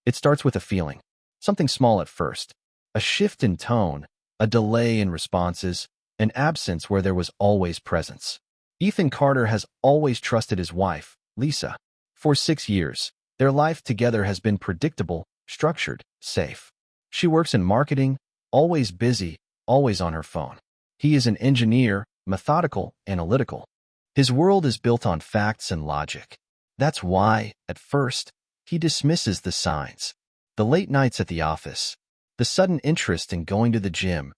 It starts with a feeling, something small at first, a shift in tone, a delay in responses, an absence where there was always presence. Ethan Carter has always trusted his wife, Lisa. For 6 years, their life together has been predictable, structured, safe. She works in marketing, always busy, always on her phone. He is an engineer, methodical, analytical. His world is built on facts and logic. That's why, at first, he dismisses the signs. The late nights at the office, the sudden interest in going to the gym,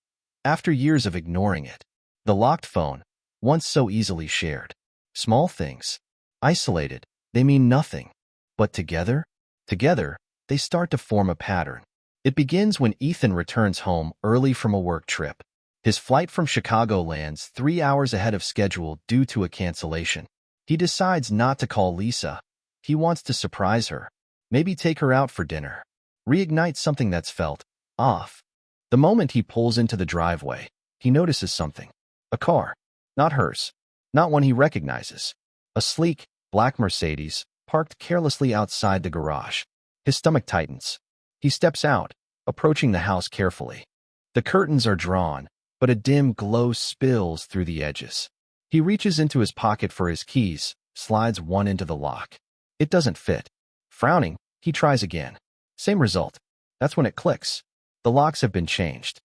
after years of ignoring it, the locked phone, once so easily shared. Small things, isolated, they mean nothing. But together, they start to form a pattern. It begins when Ethan returns home early from a work trip. His flight from Chicago lands 3 hours ahead of schedule due to a cancellation. He decides not to call Lisa. He wants to surprise her, maybe take her out for dinner, reignite something that's felt off. The moment he pulls into the driveway, he notices something. A car. Not hers. Not one he recognizes. A sleek, black Mercedes, parked carelessly outside the garage. His stomach tightens. He steps out, approaching the house carefully. The curtains are drawn, but a dim glow spills through the edges. He reaches into his pocket for his keys, slides one into the lock. It doesn't fit. Frowning, he tries again. Same result. That's when it clicks. The locks have been changed.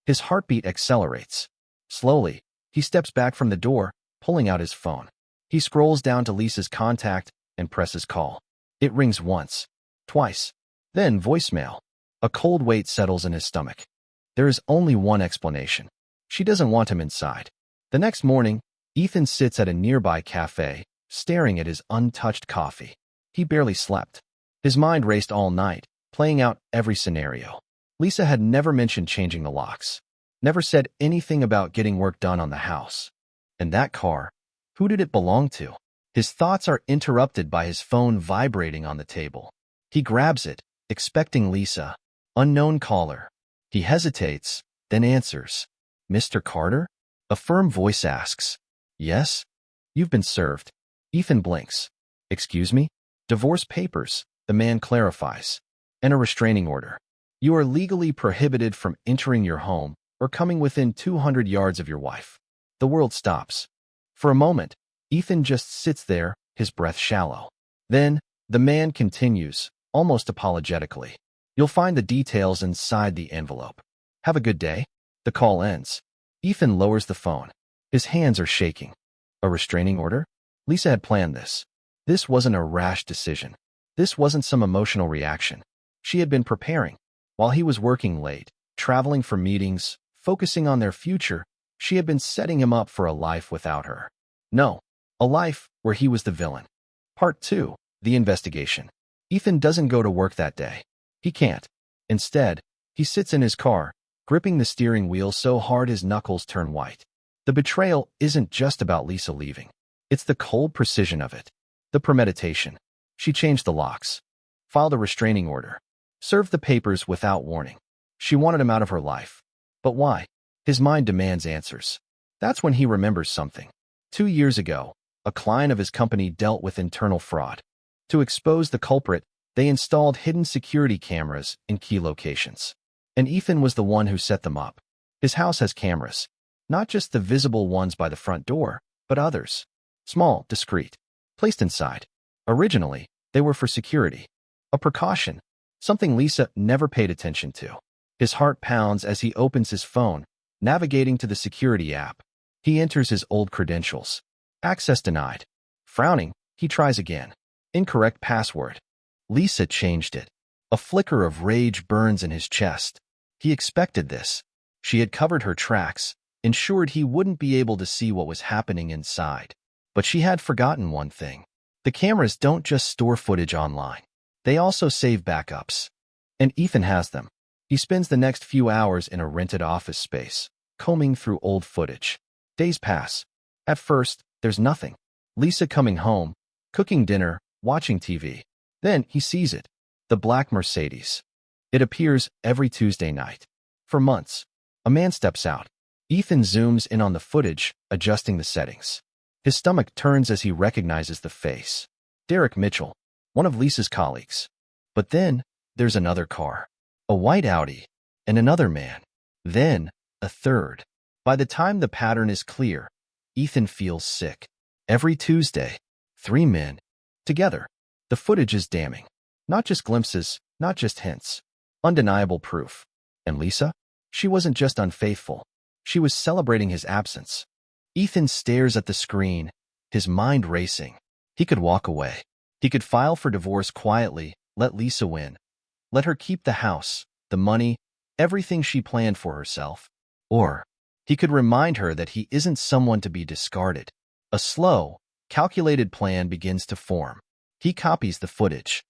His heartbeat accelerates. Slowly, he steps back from the door, pulling out his phone. He scrolls down to Lisa's contact and presses call. It rings once, twice, then voicemail. A cold weight settles in his stomach. There is only one explanation. She doesn't want him inside. The next morning, Ethan sits at a nearby cafe, staring at his untouched coffee. He barely slept. His mind raced all night, playing out every scenario. Lisa had never mentioned changing the locks, never said anything about getting work done on the house. And that car, who did it belong to? His thoughts are interrupted by his phone vibrating on the table. He grabs it, expecting Lisa. Unknown caller. He hesitates, then answers. Mr. Carter? A firm voice asks. Yes? You've been served. Ethan blinks. Excuse me? Divorce papers, the man clarifies. And a restraining order. You are legally prohibited from entering your home or coming within 200 yards of your wife. The world stops. For a moment, Ethan just sits there, his breath shallow. Then, the man continues, almost apologetically. You'll find the details inside the envelope. Have a good day. The call ends. Ethan lowers the phone. His hands are shaking. A restraining order? Lisa had planned this. This wasn't a rash decision. This wasn't some emotional reaction. She had been preparing. While he was working late, traveling for meetings, focusing on their future, she had been setting him up for a life without her. No, a life where he was the villain. Part 2, the investigation. Ethan doesn't go to work that day. He can't. Instead, he sits in his car, gripping the steering wheel so hard his knuckles turn white. The betrayal isn't just about Lisa leaving. It's the cold precision of it. The premeditation. She changed the locks, filed a restraining order, served the papers without warning. She wanted him out of her life. But why? His mind demands answers. That's when he remembers something. 2 years ago, a client of his company dealt with internal fraud. To expose the culprit, they installed hidden security cameras in key locations. And Ethan was the one who set them up. His house has cameras, not just the visible ones by the front door, but others. Small, discreet, placed inside. Originally, they were for security. A precaution, something Lisa never paid attention to. His heart pounds as he opens his phone, navigating to the security app. He enters his old credentials. Access denied. Frowning, he tries again. Incorrect password. Lisa changed it. A flicker of rage burns in his chest. He expected this. She had covered her tracks, ensured he wouldn't be able to see what was happening inside. But she had forgotten one thing. The cameras don't just store footage online. They also save backups. And Ethan has them. He spends the next few hours in a rented office space, combing through old footage. Days pass. At first, there's nothing. Lisa coming home, cooking dinner, watching TV. Then he sees it. The black Mercedes. It appears every Tuesday night. For months. A man steps out. Ethan zooms in on the footage, adjusting the settings. His stomach turns as he recognizes the face. Derek Mitchell, one of Lisa's colleagues. But then, there's another car, a white Audi, and another man. Then, a third. By the time the pattern is clear, Ethan feels sick. Every Tuesday, 3 men. Together. The footage is damning. Not just glimpses, not just hints. Undeniable proof. And Lisa? She wasn't just unfaithful. She was celebrating his absence. Ethan stares at the screen, his mind racing. He could walk away. He could file for divorce quietly, let Lisa win. Let her keep the house, the money, everything she planned for herself. Or he could remind her that he isn't someone to be discarded. A slow, calculated plan begins to form. He copies the footage,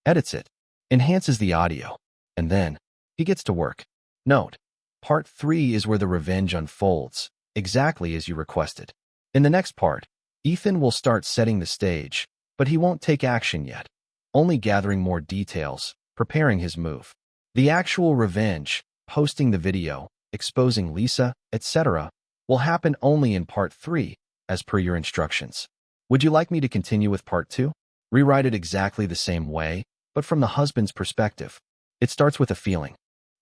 edits it, enhances the audio, and then he gets to work. Note, part 3 is where the revenge unfolds, exactly as you requested. In the next part, Ethan will start setting the stage, but he won't take action yet, only gathering more details, preparing his move. The actual revenge, posting the video, exposing Lisa, etc., will happen only in part 3, as per your instructions. Would you like me to continue with part 2? Rewrite it exactly the same way, but from the husband's perspective. It starts with a feeling.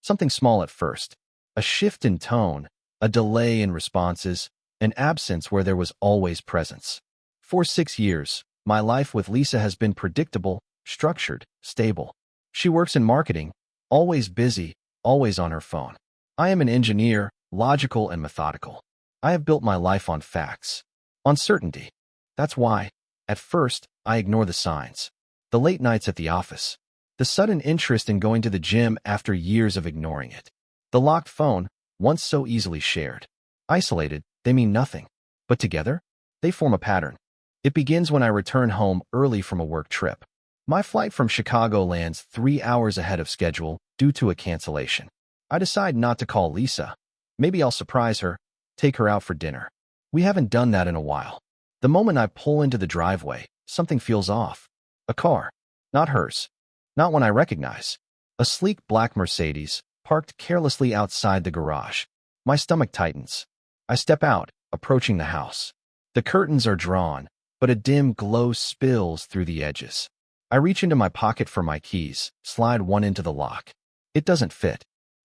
Something small at first. A shift in tone, a delay in responses, an absence where there was always presence. For 6 years, my life with Lisa has been predictable, structured, stable. She works in marketing, always busy, always on her phone. I am an engineer, logical and methodical. I have built my life on facts, on certainty. That's why, at first, I ignore the signs. The late nights at the office. The sudden interest in going to the gym after years of ignoring it. The locked phone, once so easily shared. Isolated, they mean nothing. But together, they form a pattern. It begins when I return home early from a work trip. My flight from Chicago lands 3 hours ahead of schedule due to a cancellation. I decide not to call Lisa. Maybe I'll surprise her, take her out for dinner. We haven't done that in a while. The moment I pull into the driveway, something feels off. A car. Not hers. Not one I recognize. A sleek black Mercedes, parked carelessly outside the garage. My stomach tightens. I step out, approaching the house. The curtains are drawn, but a dim glow spills through the edges. I reach into my pocket for my keys, slide one into the lock. It doesn't fit.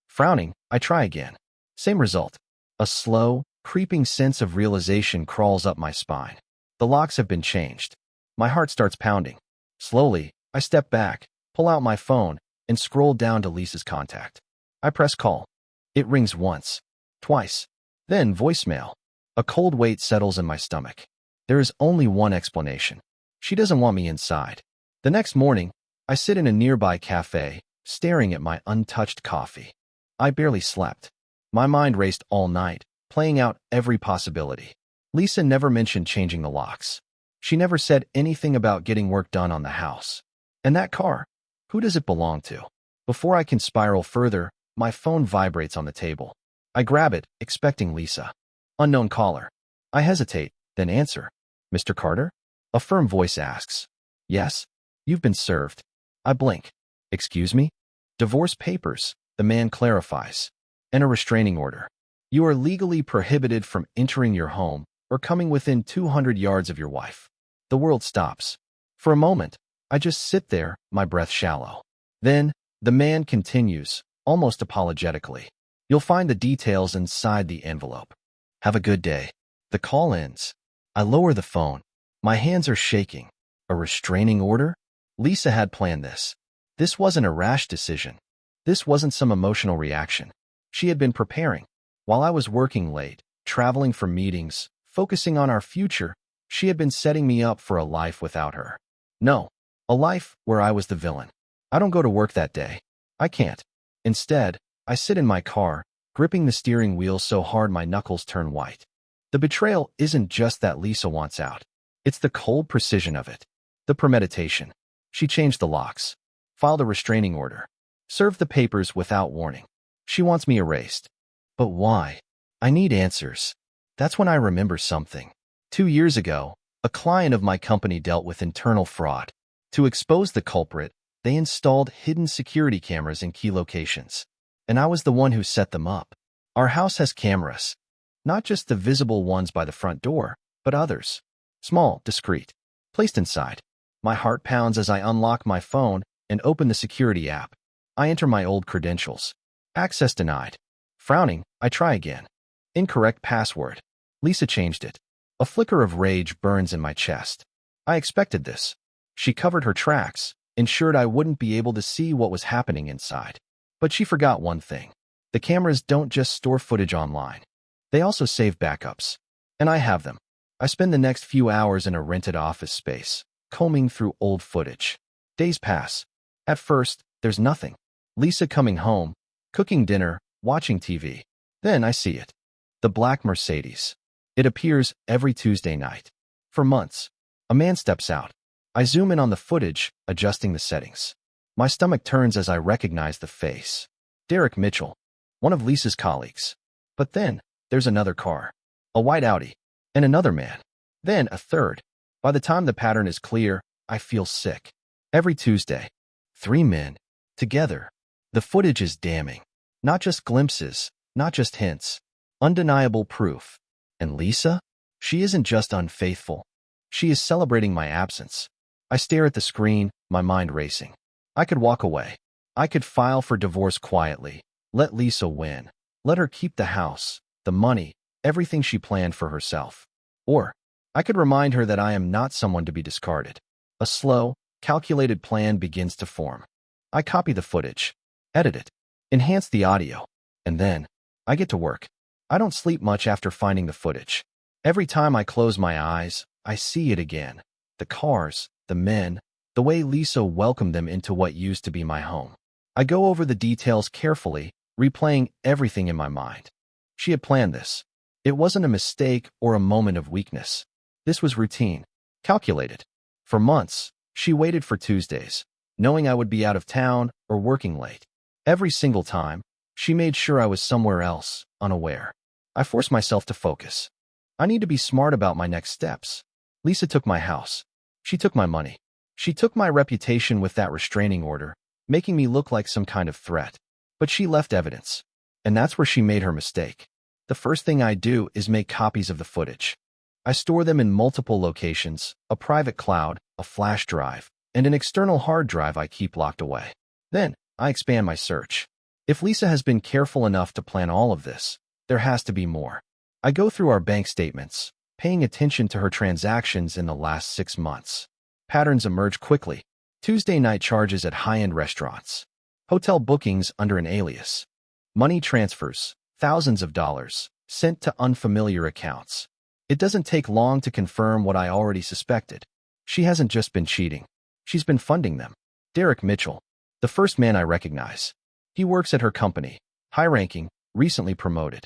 Frowning, I try again. Same result. A slow, creeping sense of realization crawls up my spine. The locks have been changed. My heart starts pounding. Slowly, I step back, pull out my phone, and scroll down to Lisa's contact. I press call. It rings once, twice, then voicemail. A cold weight settles in my stomach. There is only one explanation. She doesn't want me inside. The next morning, I sit in a nearby cafe, staring at my untouched coffee. I barely slept. My mind raced all night, playing out every possibility. Lisa never mentioned changing the locks. She never said anything about getting work done on the house. And that car, who does it belong to? Before I can spiral further, my phone vibrates on the table. I grab it, expecting Lisa. Unknown caller. I hesitate, then answer. Mr. Carter? A firm voice asks. Yes? You've been served. I blink. Excuse me? Divorce papers, the man clarifies. And a restraining order. You are legally prohibited from entering your home or coming within 200 yards of your wife. The world stops. For a moment, I just sit there, my breath shallow. Then, the man continues, almost apologetically. You'll find the details inside the envelope. Have a good day. The call ends. I lower the phone. My hands are shaking. A restraining order? Lisa had planned this. This wasn't a rash decision. This wasn't some emotional reaction. She had been preparing. While I was working late, traveling for meetings, focusing on our future, she had been setting me up for a life without her. No, a life where I was the villain. I don't go to work that day. I can't. Instead, I sit in my car, gripping the steering wheel so hard my knuckles turn white. The betrayal isn't just that Lisa wants out. It's the cold precision of it. The premeditation. She changed the locks. Filed a restraining order. Served the papers without warning. She wants me erased. But why? I need answers. That's when I remember something. 2 years ago, a client of my company dealt with internal fraud. To expose the culprit, they installed hidden security cameras in key locations. And I was the one who set them up. Our house has cameras. Not just the visible ones by the front door, but others. Small, discreet. Placed inside. My heart pounds as I unlock my phone and open the security app. I enter my old credentials. Access denied. Frowning, I try again. Incorrect password. Lisa changed it. A flicker of rage burns in my chest. I expected this. She covered her tracks, ensured I wouldn't be able to see what was happening inside. But she forgot one thing. The cameras don't just store footage online. They also save backups. And I have them. I spend the next few hours in a rented office space, combing through old footage. Days pass. At first, there's nothing. Lisa coming home, cooking dinner, watching TV. Then I see it. The black Mercedes. It appears every Tuesday night. For months. A man steps out. I zoom in on the footage, adjusting the settings. My stomach turns as I recognize the face. Derek Mitchell, one of Lisa's colleagues. But then, there's another car. A white Audi. And another man. Then a third. By the time the pattern is clear, I feel sick. Every Tuesday. 3 men. Together. The footage is damning. Not just glimpses, not just hints. Undeniable proof. And Lisa? She isn't just unfaithful. She is celebrating my absence. I stare at the screen, my mind racing. I could walk away. I could file for divorce quietly. Let Lisa win. Let her keep the house, the money, everything she planned for herself. Or, I could remind her that I am not someone to be discarded. A slow, calculated plan begins to form. I copy the footage, edit it, enhance the audio, and then, I get to work. I don't sleep much after finding the footage. Every time I close my eyes, I see it again. The cars, the men, the way Lisa welcomed them into what used to be my home. I go over the details carefully, replaying everything in my mind. She had planned this. It wasn't a mistake or a moment of weakness. This was routine, calculated. For months, she waited for Tuesdays, knowing I would be out of town or working late. Every single time, she made sure I was somewhere else, unaware. I forced myself to focus. I need to be smart about my next steps. Lisa took my house. She took my money. She took my reputation with that restraining order, making me look like some kind of threat. But she left evidence. And that's where she made her mistake. The first thing I do is make copies of the footage. I store them in multiple locations, a private cloud, a flash drive, and an external hard drive I keep locked away. Then, I expand my search. If Lisa has been careful enough to plan all of this, there has to be more. I go through our bank statements, paying attention to her transactions in the last 6 months. Patterns emerge quickly. Tuesday night charges at high-end restaurants. Hotel bookings under an alias. Money transfers, thousands of dollars, sent to unfamiliar accounts. It doesn't take long to confirm what I already suspected. She hasn't just been cheating. She's been funding them. Derek Mitchell, the first man I recognize. He works at her company, high-ranking, recently promoted.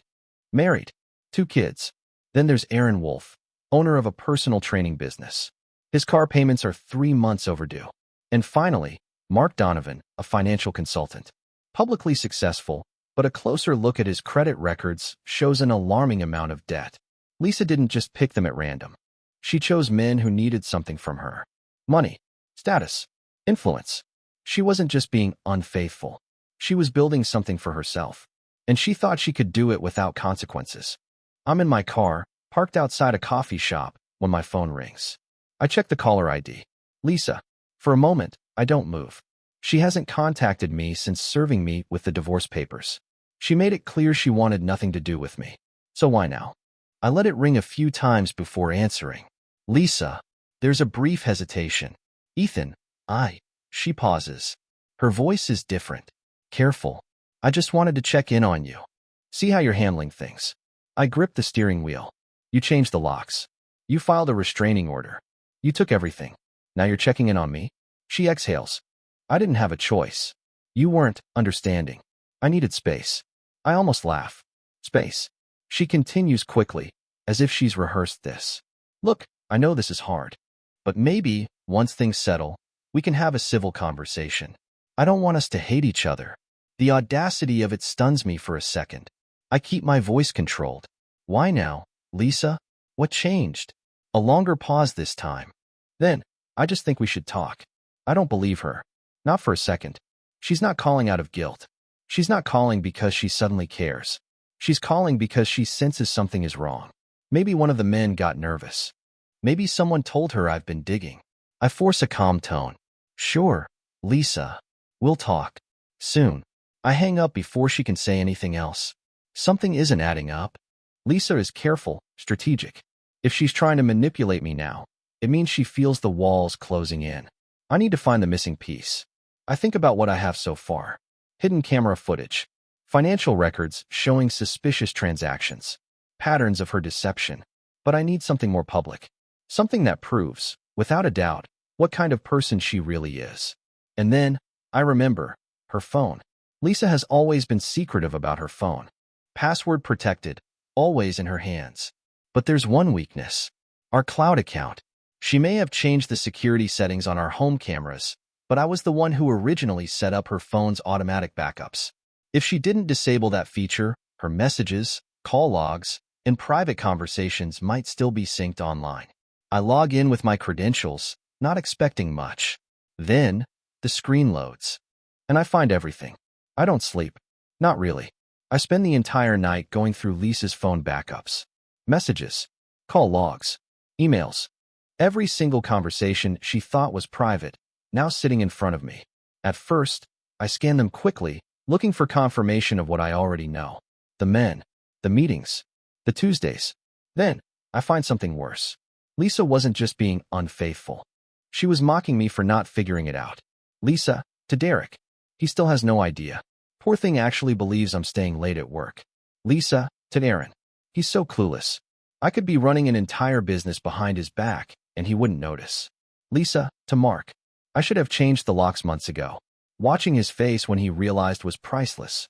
Married, 2 kids. Then there's Aaron Wolf, owner of a personal training business. His car payments are 3 months overdue. And finally, Mark Donovan, a financial consultant. Publicly successful, but a closer look at his credit records shows an alarming amount of debt. Lisa didn't just pick them at random. She chose men who needed something from her. Money, status, influence. She wasn't just being unfaithful. She was building something for herself. And she thought she could do it without consequences. I'm in my car, parked outside a coffee shop, when my phone rings. I check the caller ID. Lisa. For a moment, I don't move. She hasn't contacted me since serving me with the divorce papers. She made it clear she wanted nothing to do with me. So why now? I let it ring a few times before answering. Lisa. There's a brief hesitation. Ethan. She pauses. Her voice is different. Careful. I just wanted to check in on you. See how you're handling things. I grip the steering wheel. You changed the locks. You filed a restraining order. You took everything. Now you're checking in on me? She exhales. I didn't have a choice. You weren't understanding. I needed space. I almost laugh. Space. She continues quickly, as if she's rehearsed this. Look, I know this is hard. But maybe, once things settle, we can have a civil conversation. I don't want us to hate each other. The audacity of it stuns me for a second. I keep my voice controlled. Why now, Lisa? What changed? A longer pause this time. Then, I just think we should talk. I don't believe her. Not for a second. She's not calling out of guilt. She's not calling because she suddenly cares. She's calling because she senses something is wrong. Maybe one of the men got nervous. Maybe someone told her I've been digging. I force a calm tone. Sure, Lisa. We'll talk. Soon, I hang up before she can say anything else. Something isn't adding up. Lisa is careful, strategic. If she's trying to manipulate me now, it means she feels the walls closing in. I need to find the missing piece. I think about what I have so far. Hidden camera footage, financial records showing suspicious transactions, patterns of her deception. But I need something more public. Something that proves, without a doubt, what kind of person she really is. And then, I remember, her phone. Lisa has always been secretive about her phone. Password protected, always in her hands. But there's one weakness. Our cloud account. She may have changed the security settings on our home cameras, but I was the one who originally set up her phone's automatic backups. If she didn't disable that feature, her messages, call logs, and private conversations might still be synced online. I log in with my credentials, not expecting much. Then, the screen loads. And I find everything. I don't sleep. Not really. I spend the entire night going through Lisa's phone backups. Messages, call logs, emails. Every single conversation she thought was private, now sitting in front of me. At first, I scan them quickly, looking for confirmation of what I already know. The men, the meetings, the Tuesdays. Then, I find something worse. Lisa wasn't just being unfaithful. She was mocking me for not figuring it out. Lisa, to Derek. He still has no idea. Poor thing actually believes I'm staying late at work. Lisa, to Aaron. He's so clueless. I could be running an entire business behind his back, and he wouldn't notice. Lisa, to Mark. I should have changed the locks months ago. Watching his face when he realized was priceless.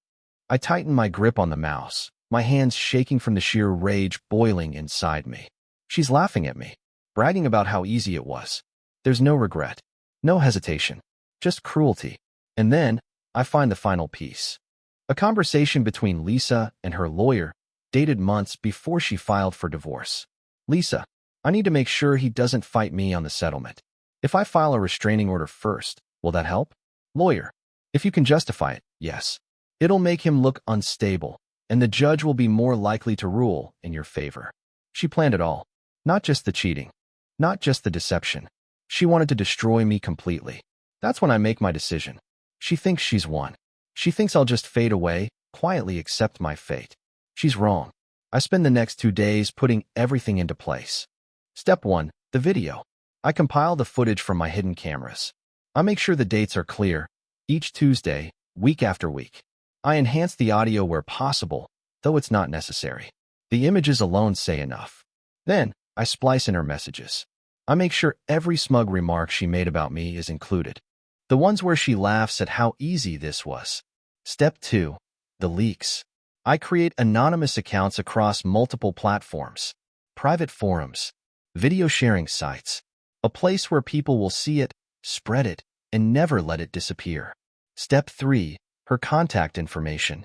I tightened my grip on the mouse, my hands shaking from the sheer rage boiling inside me. She's laughing at me, bragging about how easy it was. There's no regret, no hesitation, just cruelty. And then, I find the final piece. A conversation between Lisa and her lawyer, dated months before she filed for divorce. Lisa, I need to make sure he doesn't fight me on the settlement. If I file a restraining order first, will that help? Lawyer, if you can justify it, yes. It'll make him look unstable, and the judge will be more likely to rule in your favor. She planned it all. Not just the cheating. Not just the deception. She wanted to destroy me completely. That's when I make my decision. She thinks she's won. She thinks I'll just fade away, quietly accept my fate. She's wrong. I spend the next 2 days putting everything into place. Step 1, the video. I compile the footage from my hidden cameras. I make sure the dates are clear, each Tuesday, week after week. I enhance the audio where possible, though it's not necessary. The images alone say enough. Then, I splice in her messages. I make sure every smug remark she made about me is included. The ones where she laughs at how easy this was. Step 2, the leaks. I create anonymous accounts across multiple platforms, private forums, video sharing sites, a place where people will see it, spread it, and never let it disappear. Step 3, her contact information.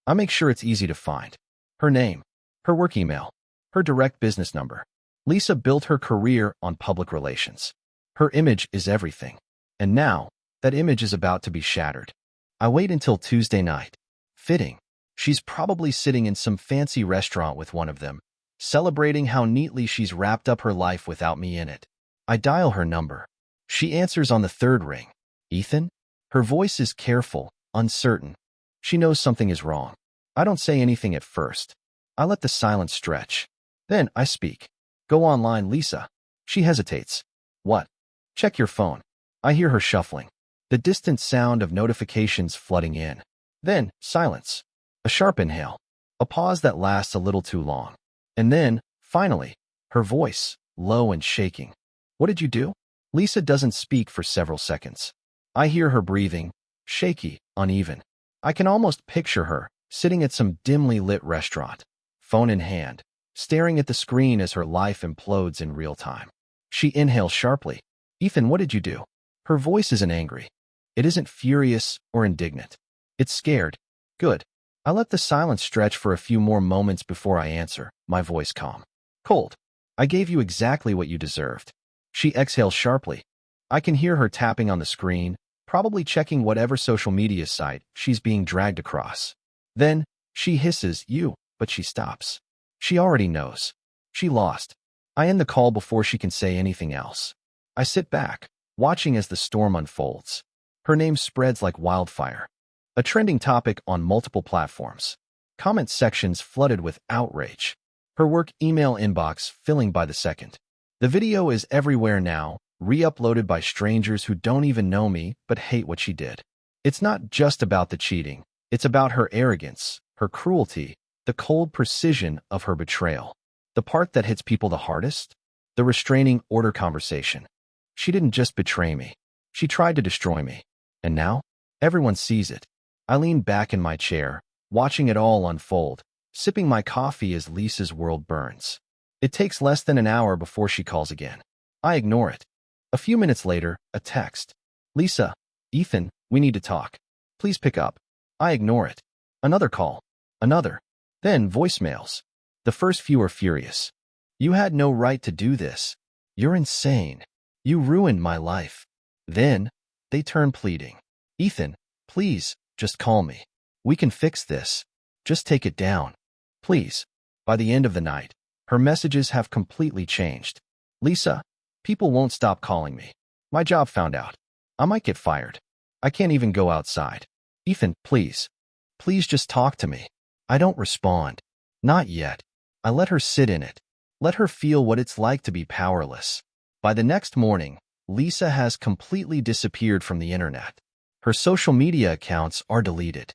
I make sure it's easy to find. Her name, her work email, her direct business number. Lisa built her career on public relations. Her image is everything. And now, that image is about to be shattered. I wait until Tuesday night. Fitting. She's probably sitting in some fancy restaurant with one of them, celebrating how neatly she's wrapped up her life without me in it. I dial her number. She answers on the third ring. Ethan? Her voice is careful, uncertain. She knows something is wrong. I don't say anything at first. I let the silence stretch. Then I speak. Go online, Lisa. She hesitates. What? Check your phone. I hear her shuffling. The distant sound of notifications flooding in. Then, silence. A sharp inhale. A pause that lasts a little too long. And then, finally, her voice, low and shaking. What did you do? Lisa doesn't speak for several seconds. I hear her breathing, shaky, uneven. I can almost picture her, sitting at some dimly lit restaurant, phone in hand, staring at the screen as her life implodes in real time. She inhales sharply. Ethan, what did you do? Her voice isn't angry. It isn't furious or indignant. It's scared. Good. I let the silence stretch for a few more moments before I answer, my voice calm. Cold. I gave you exactly what you deserved. She exhales sharply. I can hear her tapping on the screen, probably checking whatever social media site she's being dragged across. Then, she hisses, you, but she stops. She already knows. She lost. I end the call before she can say anything else. I sit back, watching as the storm unfolds. Her name spreads like wildfire. A trending topic on multiple platforms. Comment sections flooded with outrage. Her work email inbox filling by the second. The video is everywhere now, re-uploaded by strangers who don't even know me but hate what she did. It's not just about the cheating. It's about her arrogance, her cruelty, the cold precision of her betrayal. The part that hits people the hardest? The restraining order conversation. She didn't just betray me. She tried to destroy me. And now? Everyone sees it. I lean back in my chair, watching it all unfold, sipping my coffee as Lisa's world burns. It takes less than an hour before she calls again. I ignore it. A few minutes later, a text. Lisa, Ethan, we need to talk. Please pick up. I ignore it. Another call. Another. Then voicemails. The first few are furious. You had no right to do this. You're insane. You ruined my life. Then, they turn pleading. Ethan, please, just call me. We can fix this. Just take it down. Please. By the end of the night, her messages have completely changed. Lisa, people won't stop calling me. My job found out. I might get fired. I can't even go outside. Ethan, please. Please just talk to me. I don't respond. Not yet. I let her sit in it. Let her feel what it's like to be powerless. By the next morning, Lisa has completely disappeared from the internet. Her social media accounts are deleted.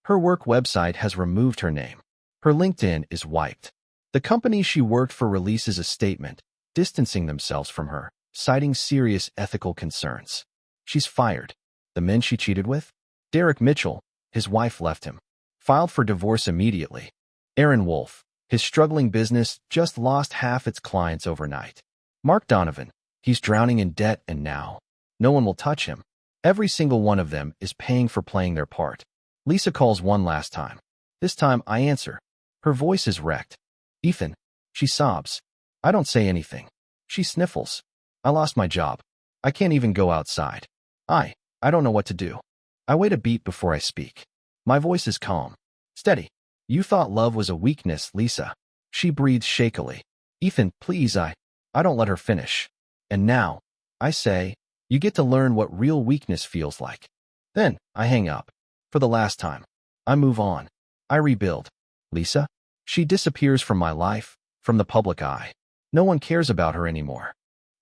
Her work website has removed her name. Her LinkedIn is wiped. The company she worked for releases a statement, distancing themselves from her, citing serious ethical concerns. She's fired. The men she cheated with? Derek Mitchell, his wife left him. Filed for divorce immediately. Aaron Wolf, his struggling business just lost half its clients overnight. Mark Donovan, he's drowning in debt and now no one will touch him. Every single one of them is paying for playing their part. Lisa calls one last time. This time I answer. Her voice is wrecked. Ethan. She sobs. I don't say anything. She sniffles. I lost my job. I can't even go outside. I don't know what to do. I wait a beat before I speak. My voice is calm. Steady. You thought love was a weakness, Lisa. She breathes shakily. Ethan, please, I don't let her finish. And now, I say, you get to learn what real weakness feels like. Then, I hang up. For the last time. I move on. I rebuild. Lisa? She disappears from my life, from the public eye. No one cares about her anymore.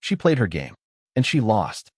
She played her game. And she lost.